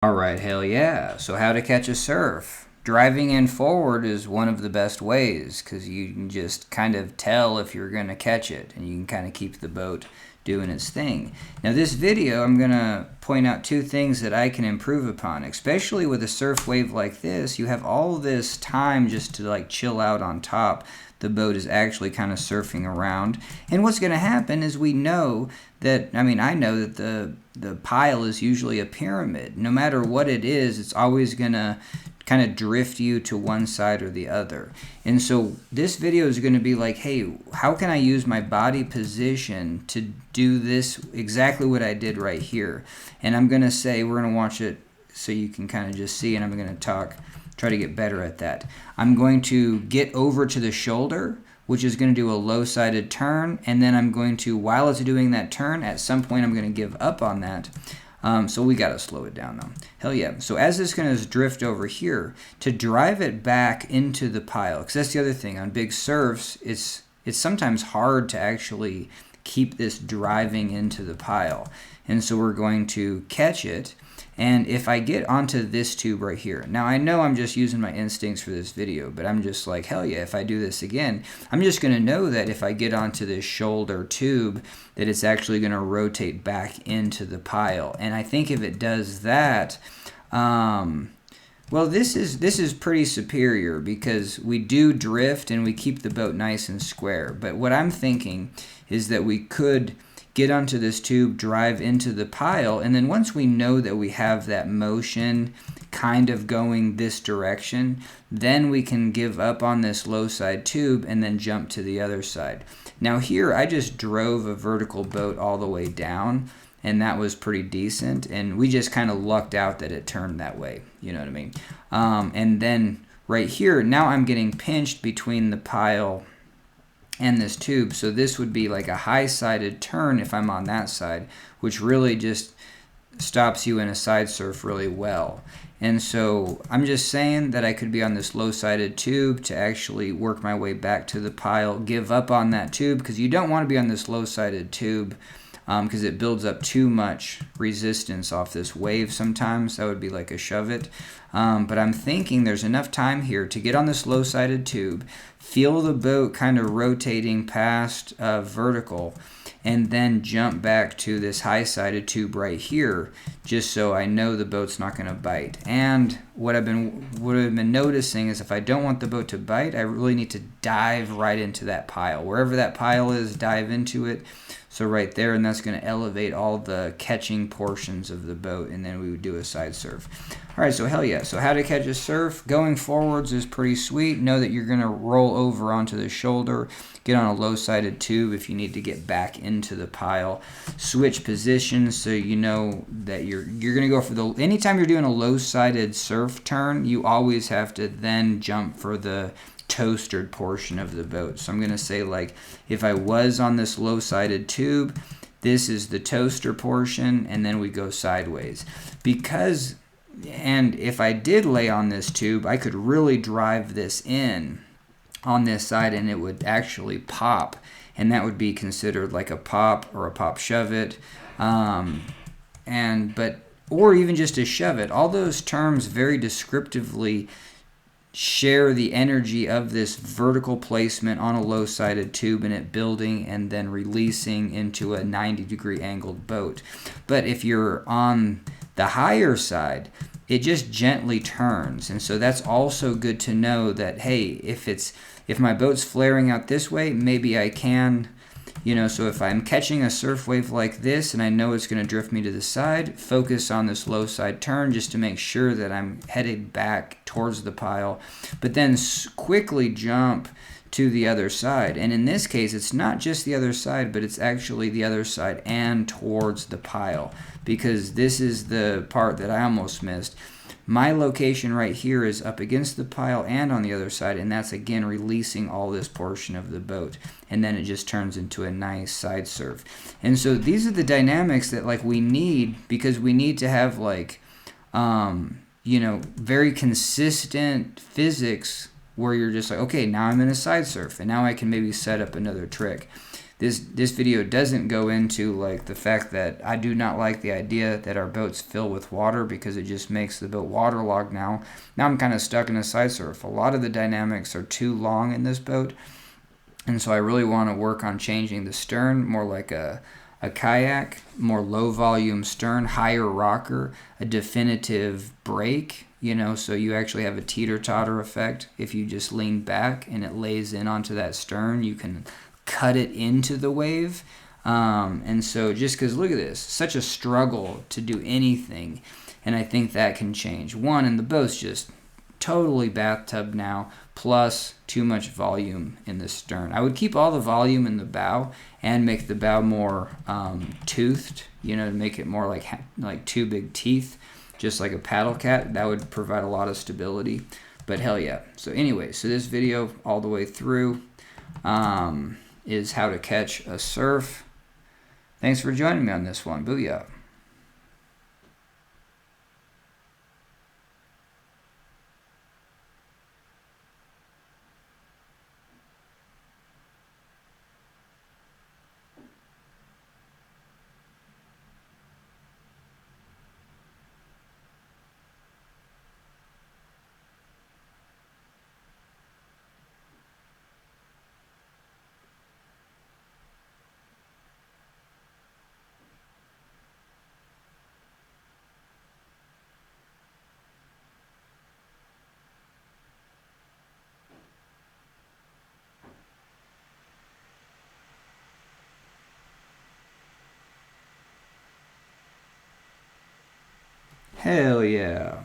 All right, hell yeah. So how to catch a surf? Driving in forward is one of the best ways because you can just kind of tell if you're going to catch it and you can kind of keep the boat doing its thing. Now this video, I'm going to point out two things that I can improve upon, especially with a surf wave like this. You have all this time just to like chill out on top. The boat is actually kind of surfing around. And what's going to happen is we know that, I know that the pile is usually a pyramid. No matter what it is, it's always going to kind of drift you to one side or the other. And so this video is going to be like, hey, how can I use my body position to do this exactly what I did right here? And I'm going to say, we're going to watch it so you can kind of just see, and I'm going to try to get better at that. I'm going to get over to the shoulder, which is going to do a low-sided turn, and then I'm going to, while it's doing that turn, at some point I'm going to give up on that. So we got to slow it down though. Hell yeah. So as it's going to drift over here, to drive it back into the pile, because that's the other thing. On big surfs, it's sometimes hard to actually keep this driving into the pile. And so we're going to catch it. And if I get onto this tube right here, now I know I'm just using my instincts for this video, but I'm just like, hell yeah, if I do this again, I'm just going to know that if I get onto this shoulder tube, that it's actually going to rotate back into the pile. And I think if it does that, well, this is pretty superior because we do drift and we keep the boat nice and square. But what I'm thinking is that we could get onto this tube, drive into the pile, and then once we know that we have that motion kind of going this direction, then we can give up on this low side tube and then jump to the other side. Now here I just drove a vertical boat all the way down, and that was pretty decent, and we just kind of lucked out that it turned that way, you know what I mean? And then right here, now I'm getting pinched between the pile and this tube, so this would be like a high-sided turn if I'm on that side, which really just stops you in a side surf really well. And so I'm just saying that I could be on this low-sided tube to actually work my way back to the pile, give up on that tube, because you don't want to be on this low-sided tube because it builds up too much resistance off this wave sometimes. That would be like a shove it. But I'm thinking there's enough time here to get on this low-sided tube, feel the boat kind of rotating past vertical, and then jump back to this high-sided tube right here, just so I know the boat's not going to bite. And what I've been noticing is if I don't want the boat to bite, I really need to dive right into that pile. Wherever that pile is, dive into it. So right there, and that's going to elevate all the catching portions of the boat, and then we would do a side surf. All right, so hell yeah. So how to catch a surf? Going forwards is pretty sweet. Know that you're going to roll over onto the shoulder, get on a low-sided tube if you need to get back into the pile. Switch positions so you know that you're going to go for the, anytime you're doing a low-sided surf turn, you always have to then jump for the toastered portion of the boat. So I'm going to say, like, if I was on this low-sided tube, this is the toaster portion, and then we go sideways. Because, and if I did lay on this tube, I could really drive this in on this side and it would actually pop, and that would be considered like a pop or a pop shove it, or even just a shove it. All those terms very descriptively share the energy of this vertical placement on a low-sided tube and it building and then releasing into a 90-degree angled boat. But if you're on the higher side, it just gently turns. And so that's also good to know that, hey, if my boat's flaring out this way, maybe I can, so if I'm catching a surf wave like this and I know it's going to drift me to the side, focus on this low side turn just to make sure that I'm headed back towards the pile, but then quickly jump to the other side. And in this case, it's not just the other side, but it's actually the other side and towards the pile, because this is the part that I almost missed. My location right here is up against the pile and on the other side, and that's again releasing all this portion of the boat, and then it just turns into a nice side surf. And so these are the dynamics that like we need, because we need to have like very consistent physics where you're just like, okay, now I'm in a side surf and now I can maybe set up another trick. This video doesn't go into like the fact that I do not like the idea that our boats fill with water, because it just makes the boat waterlogged now. Now I'm kind of stuck in a side surf. A lot of the dynamics are too long in this boat, and so I really want to work on changing the stern more like a kayak, more low volume stern, higher rocker, a definitive brake, so you actually have a teeter-totter effect. If you just lean back and it lays in onto that stern, you can cut it into the wave. And so just because, look at this, such a struggle to do anything, and I think that can change. One, and the boat's just totally bathtub now, plus too much volume in the stern. I would keep all the volume in the bow and make the bow more toothed, to make it more like two big teeth, just like a paddle cat. That would provide a lot of stability. But hell yeah. So anyway, so this video all the way through is how to catch a surf. Thanks for joining me on this one. Booyah. Hell yeah.